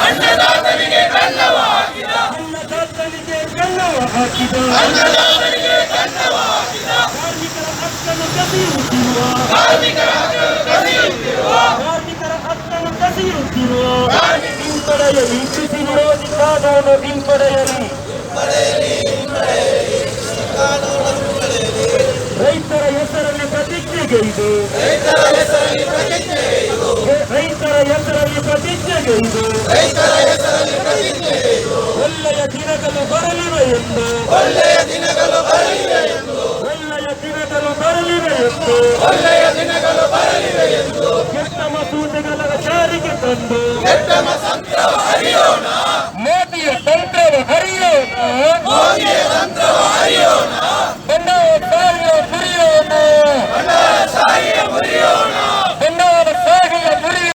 ಅನ್ನದಾತನಿಗೆ ಕನ್ನವ ಹಾಕಿದ ಕಾರ್ಮಿಕರ ಹಕ್ಕನ್ನು ಕಸಿಯುತ್ತಿರುವ ಹಿಂಪಡೆಯಲಿ ಕೃಷಿ ವಿರೋಧಿ ಕಾನೂನು ಹಿಂಪಡೆಯಲಿ ರೈತರ ಹೆಸರಲ್ಲಿ ಪ್ರತಿಜ್ಞೆಗೈದು ಒಳ್ಳೆಯ ದಿನಗಳು ಬರಲಿವೆ ಎಂದು ಕೆಟ್ಟ ಮಸೂದೆಗಳ ಜಾರಿಗೆ ತಂದು ಮೋದಿಯ ತಂತ್ರವ ಹರಿಯೋಣ